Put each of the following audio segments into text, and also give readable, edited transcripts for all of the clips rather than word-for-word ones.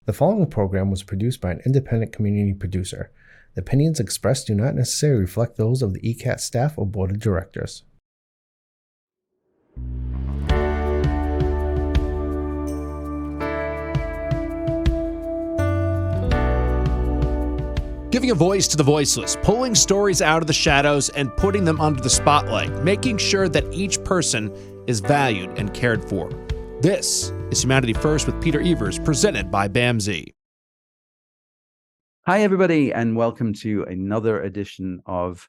The following program was produced by an independent community producer. The opinions expressed do not necessarily reflect those of the ECAT staff or board of directors. Giving a voice to the voiceless, pulling stories out of the shadows and putting them under the spotlight, making sure that each person is valued and cared for. This is Humanity First with Peter Evers, presented by BAMSI. Hi, everybody, and welcome to another edition of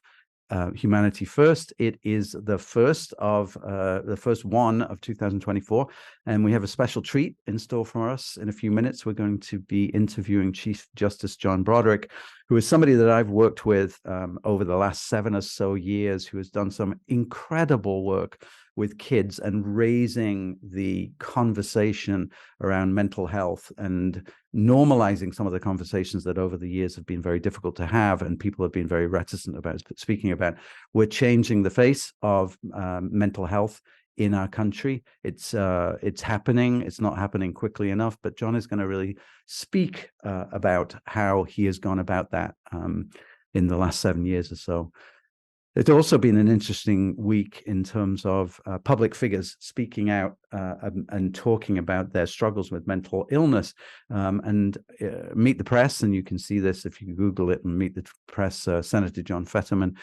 Humanity First. It is the first one of 2024, and we have a special treat in store for us. In a few minutes, we're going to be interviewing Chief Justice John Broderick, who is somebody that I've worked with over the last 7 or so years, who has done some incredible work with kids and raising the conversation around mental health and normalizing some of the conversations that over the years have been very difficult to have and people have been very reticent about speaking about. We're changing the face of mental health in our country. It's happening. It's not happening quickly enough, but John is going to really speak about how he has gone about that in the last 7 years or so. It's also been an interesting week in terms of public figures speaking out and talking about their struggles with mental illness. Meet the Press, and you can see this if you Google it, and Meet the Press, Senator John Fetterman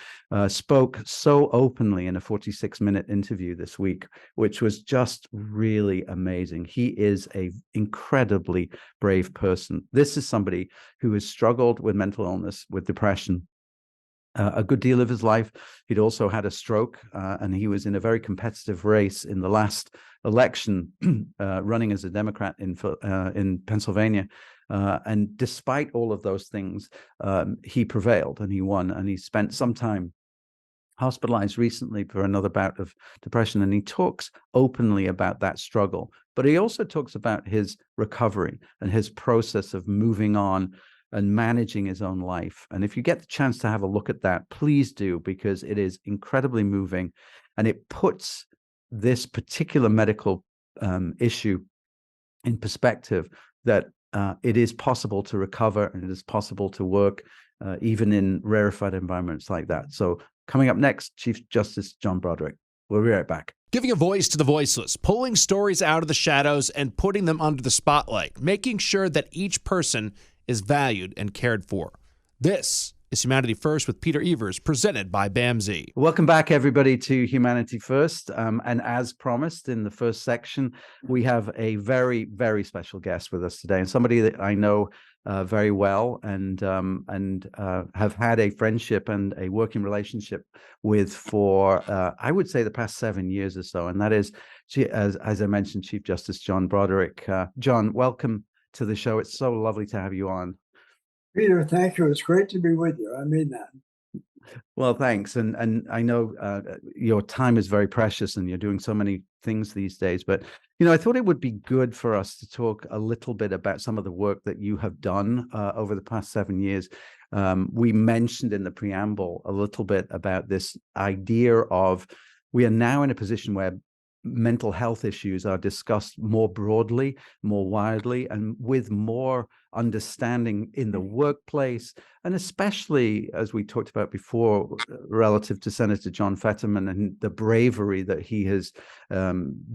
spoke so openly in a 46-minute interview this week, which was just really amazing. He is an incredibly brave person. This is somebody who has struggled with mental illness, with depression, a good deal of his life. He'd also had a stroke, and he was in a very competitive race in the last election, running as a Democrat in Pennsylvania. And despite all of those things, he prevailed and he won. And he spent some time hospitalized recently for another bout of depression. And he talks openly about that struggle. But he also talks about his recovery and his process of moving on and managing his own life. And if you get the chance to have a look at that, please do, because it is incredibly moving, and it puts this particular medical issue in perspective, that it is possible to recover and it is possible to work even in rarefied environments like that. So coming up next, Chief Justice John Broderick. We'll be right back. Giving a voice to the voiceless, pulling stories out of the shadows and putting them under the spotlight, making sure that each person is valued and cared for. This is Humanity First with Peter Evers, presented by BAMSI. Welcome back, everybody, to Humanity First. And as promised in the first section, we have a very, very special guest with us today, and somebody that I know very well and have had a friendship and a working relationship with for, I would say, the past 7 years or so. And that is, as I mentioned, Chief Justice John Broderick. John, welcome to the show. It's so lovely to have you on. Peter, thank you. It's great to be with you. I mean that. Well, thanks. And I know your time is very precious and you're doing so many things these days. But, I thought it would be good for us to talk a little bit about some of the work that you have done over the past 7 years. We mentioned in the preamble a little bit about this idea of we are now in a position where mental health issues are discussed more broadly, more widely, and with more understanding in the workplace, and especially, as we talked about before, relative to Senator John Fetterman and the bravery that he has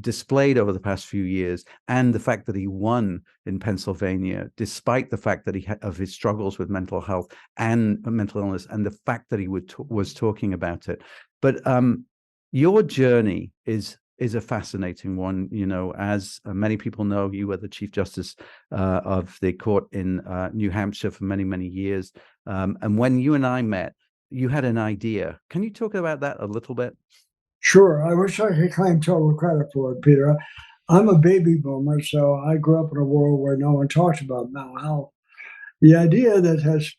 displayed over the past few years, and the fact that he won in Pennsylvania, despite the fact that of his struggles with mental health and mental illness, and the fact that he was talking about it. But your journey is a fascinating one. As many people know, you were the Chief Justice of the court in New Hampshire for many, many years. And when you and I met, you had an idea. Can you talk about that a little bit? Sure. I wish I could claim total credit for it, Peter. I'm a baby boomer, so I grew up in a world where no one talked about mental health. The idea that has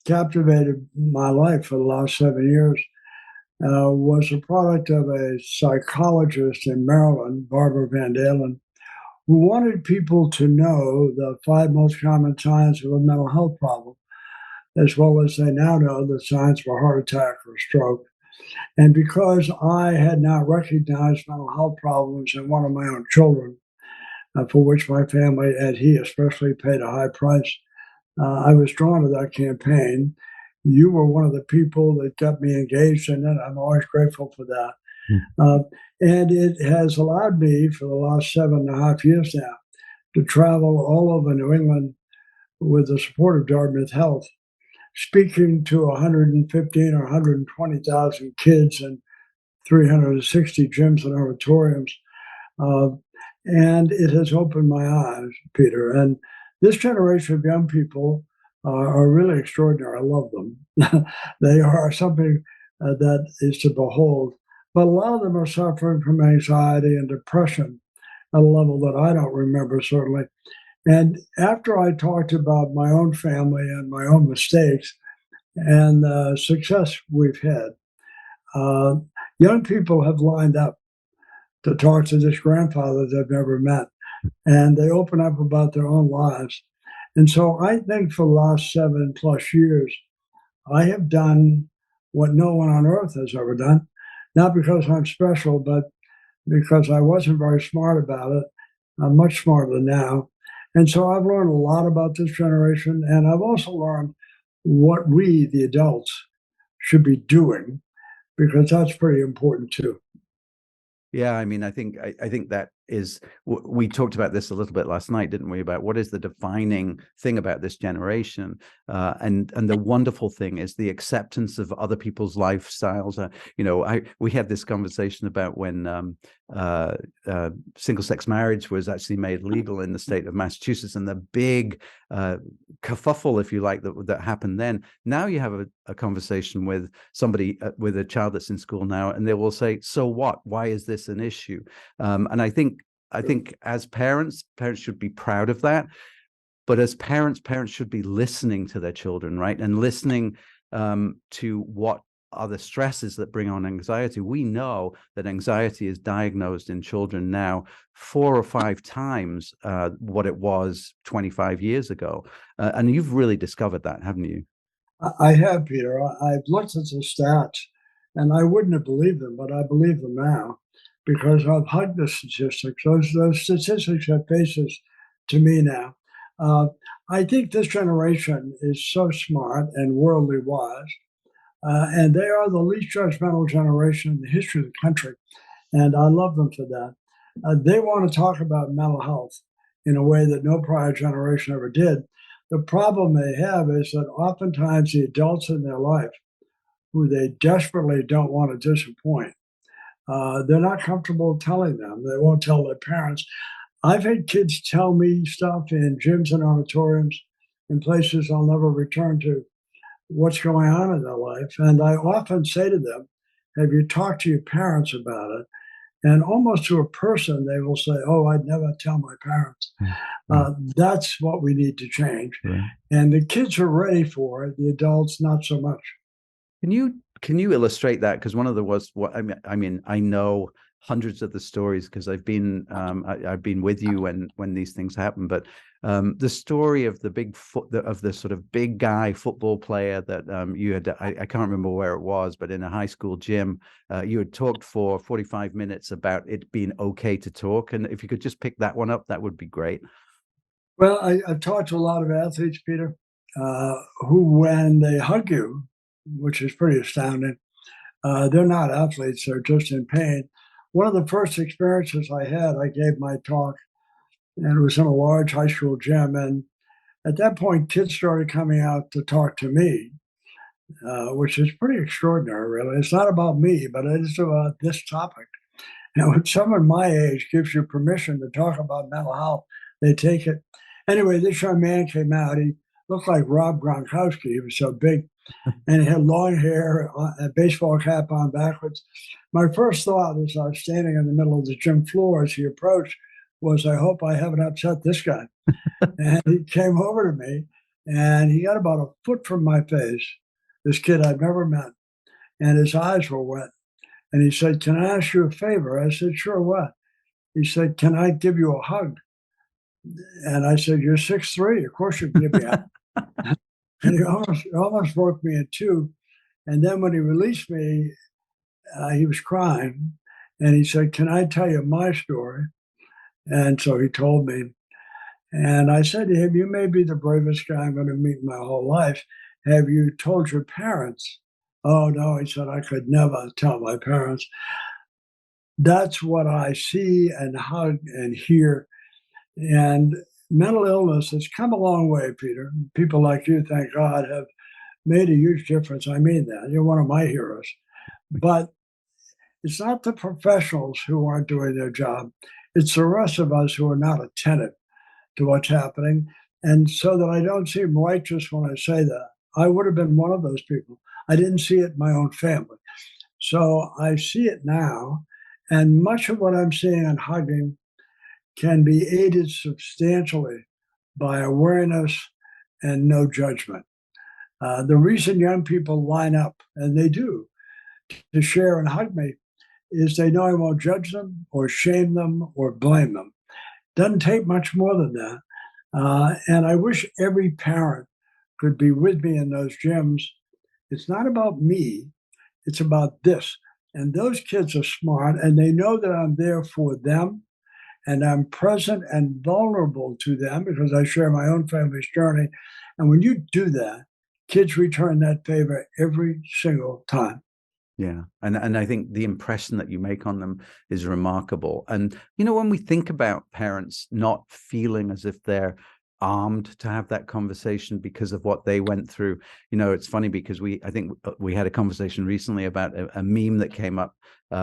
captivated my life for the last 7 years was a product of a psychologist in Maryland, Barbara Van Dalen, who wanted people to know the 5 most common signs of a mental health problem, as well as they now know the signs of a heart attack or stroke. And because I had not recognized mental health problems in one of my own children, for which my family and he especially paid a high price. I was drawn to that campaign. You were one of the people that got me engaged in it. I'm always grateful for that. Uh, and it has allowed me for the last 7.5 years now to travel all over New England with the support of Dartmouth Health, speaking to 115 or 120,000 kids in 360 gyms and auditoriums. Uh, and it has opened my eyes, Peter. And this generation of young people are really extraordinary. I love them. They are something that is to behold. But a lot of them are suffering from anxiety and depression at a level that I don't remember, certainly. And after I talked about my own family and my own mistakes and the success we've had, uh, young people have lined up to talk to this grandfather they've never met. And they open up about their own lives. And so I think for the last 7+ years, I have done what no one on earth has ever done, not because I'm special, but because I wasn't very smart about it. I'm much smarter now. And so I've learned a lot about this generation. And I've also learned what we, the adults, should be doing, because that's pretty important too. Yeah, I mean, I think that is. We talked about this a little bit last night, didn't we? About what is the defining thing about this generation, and the wonderful thing is the acceptance of other people's lifestyles. We had this conversation about when single-sex marriage was actually made legal in the state of Massachusetts, and the big kerfuffle, if you like, that happened then. Now you have a conversation with somebody with a child that's in school now, and they will say, "So what? Why is this an issue?" And I think as parents should be proud of that. But as parents should be listening to their children, right? And listening to what are the stresses that bring on anxiety. We know that anxiety is diagnosed in children now 4 or 5 times what it was 25 years ago. And you've really discovered that, haven't you? I have, Peter. I've looked at the stats, and I wouldn't have believed them, but I believe them now because I've hugged the statistics. Those statistics have faces to me now. Uh, I think this generation is so smart and worldly wise, and they are the least judgmental generation in the history of the country, and I love them for that. They want to talk about mental health in a way that no prior generation ever did. The problem they have is that oftentimes the adults in their life, who they desperately don't want to disappoint, they're not comfortable telling them. They won't tell their parents. I've had kids tell me stuff in gyms and auditoriums in places I'll never return to, what's going on in their life. And I often say to them, have you talked to your parents about it? And almost to a person, they will say, oh, I'd never tell my parents. That's what we need to change. Right. And the kids are ready for it, the adults, not so much. Can you illustrate that? Because one of the was what I mean, I know hundreds of the stories because I've been with you when these things happen. But the story of the sort of big guy football player that you had, I can't remember where it was, but in a high school gym, you had talked for 45 minutes about it being okay to talk. And if you could just pick that one up, that would be great. Well, I've talked to a lot of athletes, Peter, who, when they hug you, which is pretty astounding, they're not athletes, they're just in pain. One of the first experiences I had, I gave my talk, and it was in a large high school gym. And at that point, kids started coming out to talk to me, which is pretty extraordinary, really. It's not about me, but it is about this topic. And when someone my age gives you permission to talk about mental health, they take it. Anyway, this young man came out. He looked like Rob Gronkowski. He was so big. And he had long hair, a baseball cap on backwards. My first thought as I was standing in the middle of the gym floor as he approached was, I hope I haven't upset this guy. And he came over to me, and he got about a foot from my face, this kid I'd never met, and his eyes were wet. And he said, can I ask you a favor? I said, sure, what? He said, can I give you a hug? And I said, you're 6'3". Of course you can give me a hug. And he almost broke me in two. And then when he released me, he was crying. And he said, can I tell you my story? And so he told me, and I said to him, "You may be the bravest guy I'm going to meet in my whole life. Have you told your parents?" "Oh, no," he said, "I could never tell my parents." That's what I see and hug and hear. And mental illness has come a long way, Peter. People like you, thank God, have made a huge difference. I mean that. You're one of my heroes. But it's not the professionals who aren't doing their job. It's the rest of us who are not attentive to what's happening. And so that I don't seem righteous when I say that, I would have been one of those people. I didn't see it in my own family. So I see it now. And much of what I'm seeing and hugging can be aided substantially by awareness and no judgment. The reason young people line up, and they do, to share and hug me is they know I won't judge them or shame them or blame them. Doesn't take much more than that. And I wish every parent could be with me in those gyms. It's not about me, it's about this. And those kids are smart and they know that I'm there for them and I'm present and vulnerable to them because I share my own family's journey. And when you do that, kids return that favor every single time. Yeah. And I think the impression that you make on them is remarkable. And, you know, when we think about parents not feeling as if they're armed to have that conversation because of what they went through, you know, it's funny because I think we had a conversation recently about a meme that came up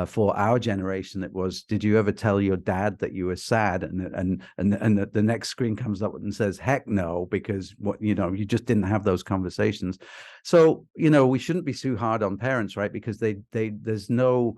for our generation. That was, did you ever tell your dad that you were sad? And the next screen comes up and says, heck no, because what, you know, you just didn't have those conversations. So, you know, we shouldn't be too hard on parents, right? Because there's no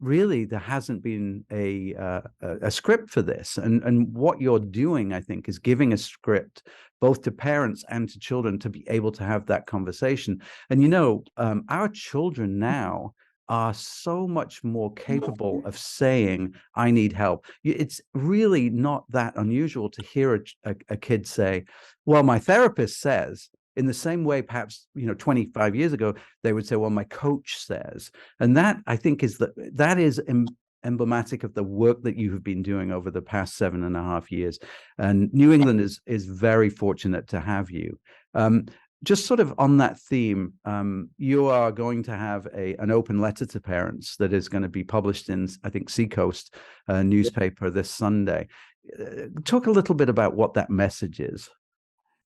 really, there hasn't been a script for this, and what you're doing, I think, is giving a script both to parents and to children to be able to have that conversation. And you know, our children now are so much more capable of saying, "I need help." It's really not that unusual to hear a kid say, "Well, my therapist says." In the same way, perhaps, you know, 25 years ago, they would say, well, my coach says. And that, I think, that is emblematic of the work that you have been doing over the past 7.5 years. And New England is very fortunate to have you. Just sort of on that theme, you are going to have an open letter to parents that is going to be published in, I think, Seacoast newspaper this Sunday. Talk a little bit about what that message is.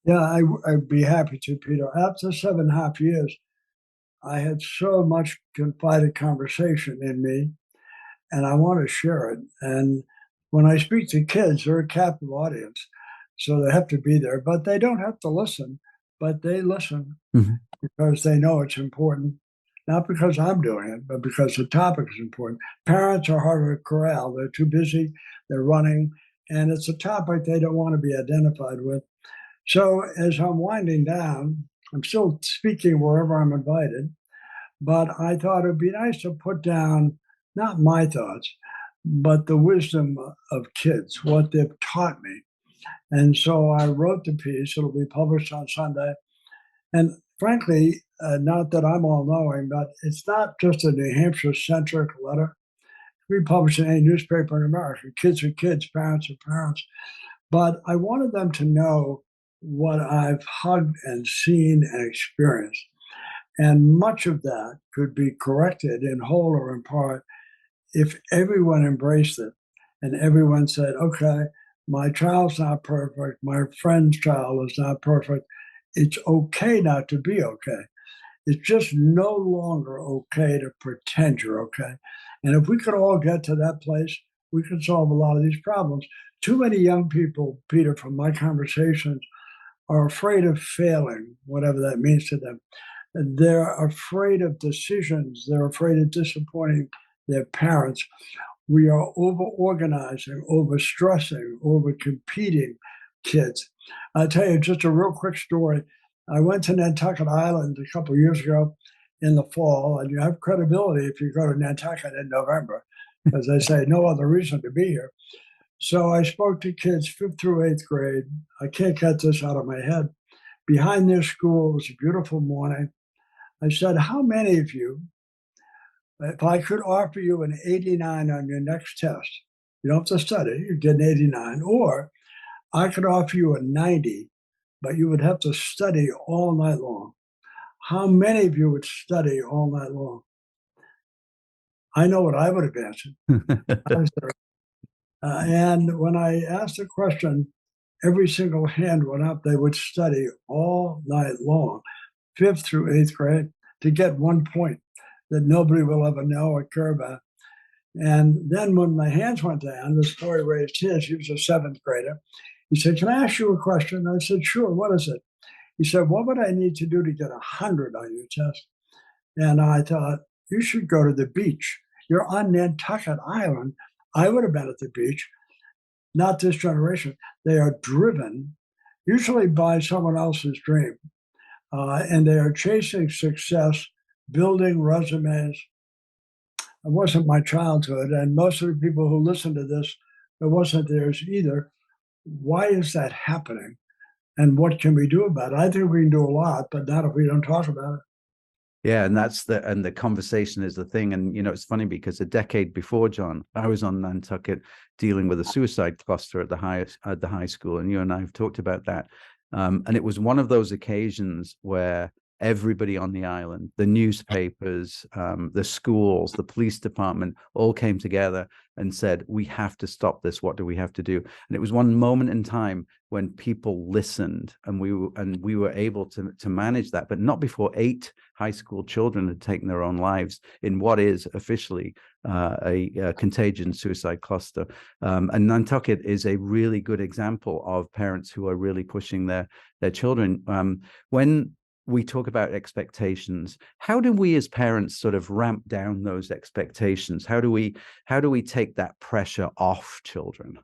Yeah, I'd be happy to, Peter. After 7.5 years, I had so much confided conversation in me, and I want to share it. And when I speak to kids, they're a captive audience, so they have to be there, but they don't have to listen, but they listen because they know it's important, not because I'm doing it, but because the topic is important. Parents are hard to corral. They're too busy, they're running, and it's a topic they don't want to be identified with. So as I'm winding down, I'm still speaking wherever I'm invited, but I thought it'd be nice to put down not my thoughts, but the wisdom of kids, what they've taught me. And so I wrote the piece. It'll be published on Sunday. And frankly, not that I'm all knowing, but it's not just a New Hampshire centric letter. We publish in any newspaper in America. Kids are kids, parents are parents. But I wanted them to know what I've hugged and seen and experienced. And much of that could be corrected in whole or in part if everyone embraced it and everyone said, okay, my child's not perfect, my friend's child is not perfect. It's okay not to be okay. It's just no longer okay to pretend you're okay. And if we could all get to that place, we could solve a lot of these problems. Too many young people, Peter, from my conversations, are afraid of failing, whatever that means to them. They're afraid of decisions. They're afraid of disappointing their parents. We are over-organizing, over-stressing, over-competing kids. I'll tell you just a real quick story. I went to Nantucket Island a couple of years ago in the fall, and you have credibility if you go to Nantucket in November, because they say no other reason to be here. So I spoke to kids 5th through 8th grade. I can't get this out of my head. Behind their school, it was a beautiful morning. I said, how many of you, if I could offer you an 89 on your next test, You don't have to study. You get an 89. Or I could offer you a 90, but you would have to study all night long. How many of you would study all night long? I know what I would have answered. And when I asked the question, every single hand went up. They would study all night long, 5th through 8th grade, to get 1 point that nobody will ever know or care about. And then when my hands went down, this boy raised his. He was a 7th grader. He said, "Can I ask you a question?" I said, "Sure. What is it?" He said, "What would I need to do to get 100 on your test?" And I thought, "You should go to the beach. You're on Nantucket Island." I would have been at the beach. Not this generation. They are driven usually by someone else's dream. And they are chasing success, building resumes. It wasn't my childhood. And most of the people who listen to this, it wasn't theirs either. Why is that happening? And what can we do about it? I think we can do a lot, but not if we don't talk about it. Yeah, and the conversation is the thing. And it's funny because a decade before John, I was on Nantucket dealing with a suicide cluster at the high school, and you and I have talked about that. And it was one of those occasions where everybody on the island, the newspapers, the schools, the police department, all came together and said, "We have to stop this. What do we have to do?" And it was one moment in time when people listened, and we were able to manage that, but not before 8 high school children had taken their own lives in what is officially a contagion suicide cluster. And Nantucket is a really good example of parents who are really pushing their children. When we talk about expectations, how do we as parents sort of ramp down those expectations? How do we take that pressure off children?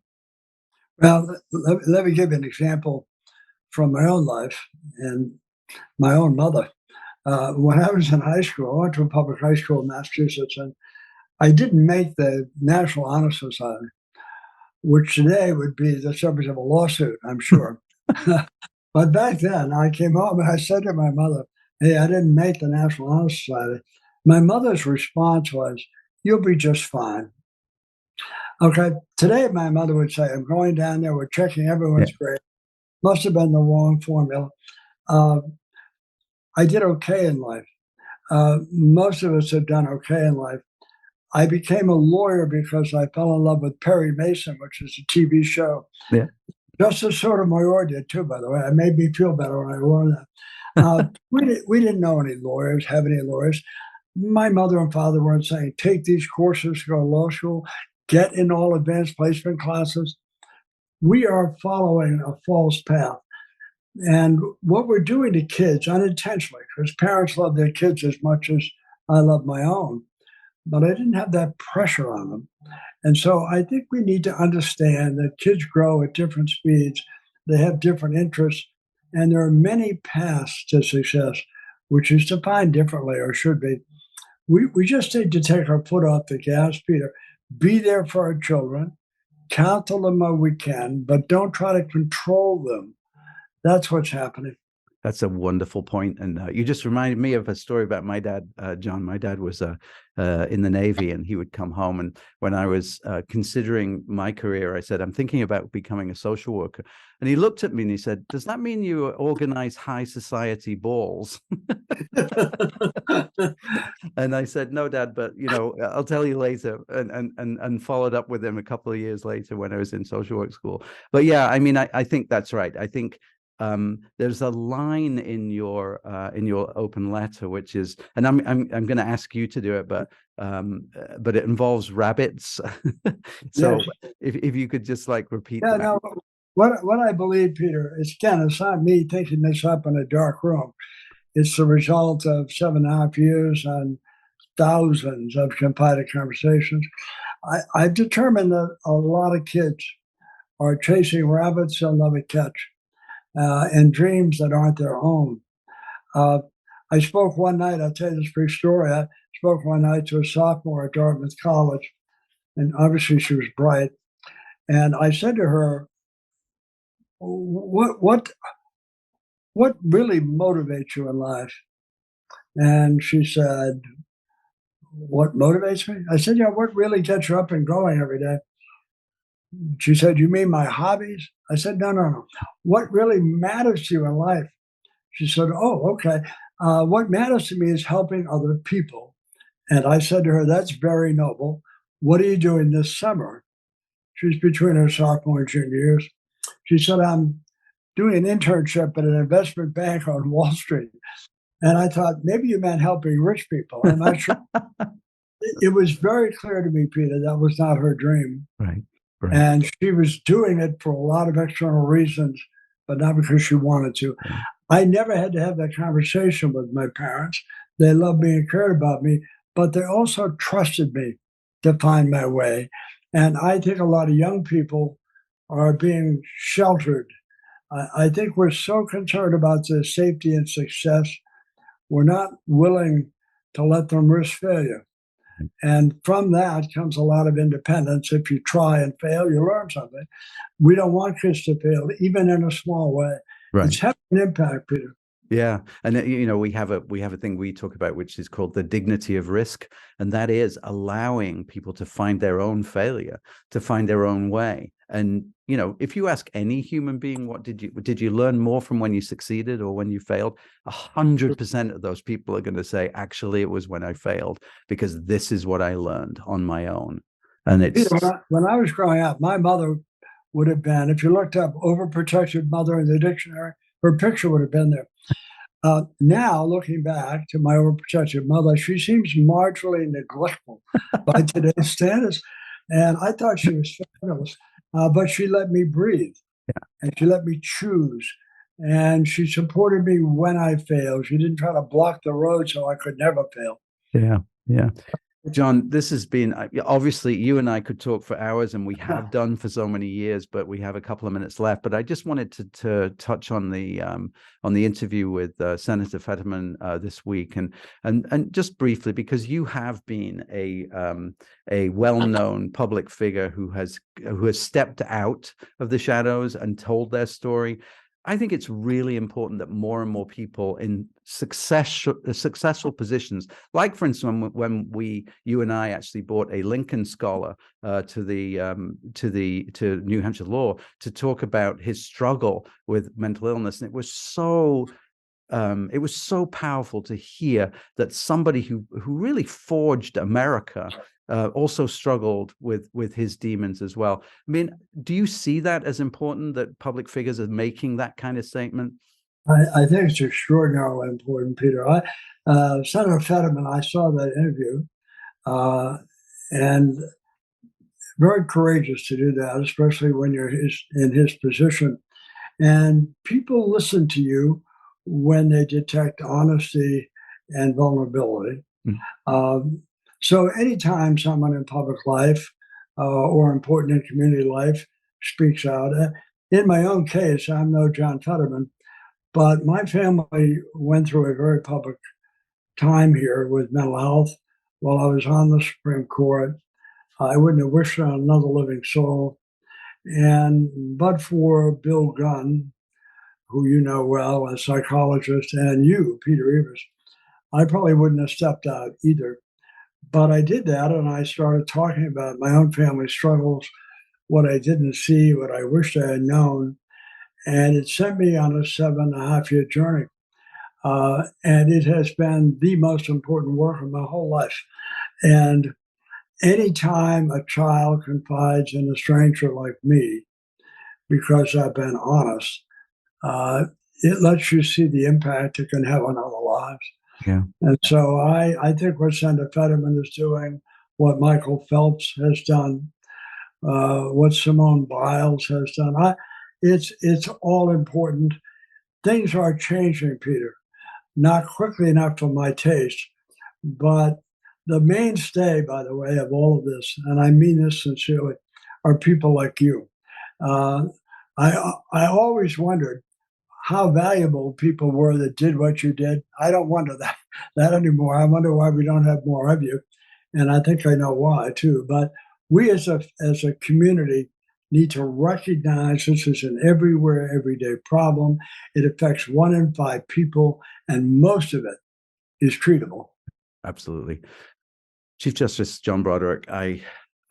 Well, let me give you an example from my own life and my own mother. When I was in high school, I went to a public high school in Massachusetts, and I didn't make the National Honor Society, which today would be the subject of a lawsuit, I'm sure. But back then, I came home and I said to my mother, "Hey, I didn't make the National Honor Society." My mother's response was, "You'll be just fine." Okay, today my mother would say, "I'm going down there, we're checking everyone's grade." Must have been the wrong formula. Uh, I did okay in life. Most of us have done okay in life. I became a lawyer because I fell in love with Perry Mason, which is a TV show. Yeah. Justice Sotomayor did too, by the way. It made me feel better when I wore that. We didn't know any lawyers, have any lawyers. My mother and father weren't saying, "Take these courses, go to law school, get in all advanced placement classes." We are following a false path. And what we're doing to kids unintentionally, because parents love their kids as much as I love my own, but I didn't have that pressure on them. And so I think we need to understand that kids grow at different speeds, they have different interests, and there are many paths to success, which is defined differently or should be. We just need to take our foot off the gas, Peter. Be there for our children, counsel them where we can, but don't try to control them. That's what's happening. That's a wonderful point. And you just reminded me of a story about my dad, John. My dad was in the Navy, and he would come home. And when I was considering my career, I said, "I'm thinking about becoming a social worker." And he looked at me and he said, "Does that mean you organize high society balls?" And I said, "No, Dad, but I'll tell you later." And followed up with him a couple of years later when I was in social work school. But yeah, I mean, I think that's right. I think there's a line in your open letter, which is, and I'm going to ask you to do it, but it involves rabbits. So Yes. if you could just repeat Yeah, that. no, what I believe, Peter, is, again, it's not me thinking this up in a dark room. It's the result of 7.5 years and thousands of confided conversations. I've determined that a lot of kids are chasing rabbits they'll never catch, and dreams that aren't their own. I spoke one night, I'll tell you this brief story. I spoke one night to a sophomore at Dartmouth College, and obviously she was bright. And I said to her, what really motivates you in life? And she said, "What motivates me?" I said, "Yeah, what really gets you up and going every day?" She said, "You mean my hobbies?" I said, "No, no, no. What really matters to you in life?" She said, "Oh, okay. What matters to me is helping other people." And I said to her, "That's very noble. What are you doing this summer?" She's between her sophomore and junior years. She said, "I'm doing an internship at an investment bank on Wall Street." And I thought, maybe you meant helping rich people. I'm not sure. It was very clear to me, Peter, that was not her dream. Right. Right. And she was doing it for a lot of external reasons, but not because she wanted to. Right. I never had to have that conversation with my parents. They loved me and cared about me, but they also trusted me to find my way. And I think a lot of young people are being sheltered. I think we're so concerned about their safety and success, we're not willing to let them risk failure. And from that comes a lot of independence. If you try and fail, you learn something. We don't want kids to fail, even in a small way. Right. It's having an impact, Peter. Yeah, and we have a thing we talk about which is called the dignity of risk, and that is allowing people to find their own failure, to find their own way. And if you ask any human being, what did you learn more from when you succeeded or when you failed? 100% of those people are going to say, actually, it was when I failed, because this is what I learned on my own. And it's Peter, when I was growing up, my mother would have been, if you looked up overprotective mother in the dictionary, her picture would have been there. Now, looking back to my overprotective mother, she seems marginally neglectful by today's standards. And I thought she was fabulous, but she let me breathe, and she let me choose. And she supported me when I failed. She didn't try to block the road so I could never fail. Yeah, yeah. John, this has been, obviously you and I could talk for hours, and we have done for so many years, but we have a couple of minutes left. But I just wanted to touch on the interview with Senator Fetterman this week, and just briefly, because you have been a well-known public figure who has stepped out of the shadows and told their story. I think it's really important that more and more people in successful positions, like for instance, when you and I actually brought a Lincoln scholar to New Hampshire law to talk about his struggle with mental illness, and it was so powerful to hear that somebody who really forged America also struggled with his demons as well. I mean, do you see that as important, that public figures are making that kind of statement? I think it's extraordinarily important, Peter. Senator Fetterman, I saw that interview, and very courageous to do that, especially when you're in his position. And people listen to you when they detect honesty and vulnerability. So anytime someone in public life or important in community life speaks out, in my own case, I'm no John Fetterman, but my family went through a very public time here with mental health while I was on the Supreme Court. I wouldn't have wished on another living soul. But for Bill Gunn, who you know well, a psychologist, and you, Peter Evers, I probably wouldn't have stepped out either. But I did that, and I started talking about my own family struggles, what I didn't see, what I wished I had known. And it sent me on a 7.5-year journey. And it has been the most important work of my whole life. And anytime a child confides in a stranger like me, because I've been honest, it lets you see the impact it can have on other lives. Yeah. And so I think what Senator Fetterman is doing, what Michael Phelps has done, what Simone Biles has done, it's all important. Things are changing, Peter, not quickly enough for my taste, but the mainstay, by the way, of all of this, and I mean this sincerely, are people like you. I always wondered how valuable people were that did what you did. I don't wonder that anymore. I wonder why we don't have more of you, and I think I know why too. But we as a community need to recognize this is an everywhere, everyday problem. It affects 1 in 5 people, and most of it is treatable. Absolutely. Chief Justice John Broderick,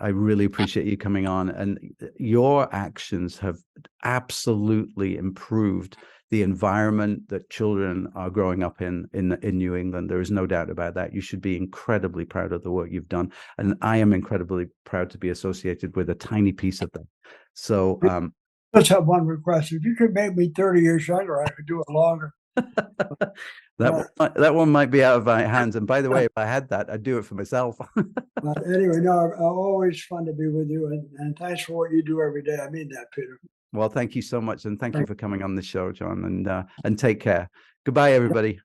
I really appreciate you coming on, and your actions have absolutely improved the environment that children are growing up in New England. There is no doubt about that. You should be incredibly proud of the work you've done, and I am incredibly proud to be associated with a tiny piece of that. So let's have one request. If you could make me 30 years younger, I could do it longer. that one might be out of my hands. And by the way, if I had that, I'd do it for myself. Anyway, no, always fun to be with you, and thanks for what you do every day. I mean that, Peter. Well, thank you so much, and thank you for coming on the show, John, and take care. Goodbye, everybody.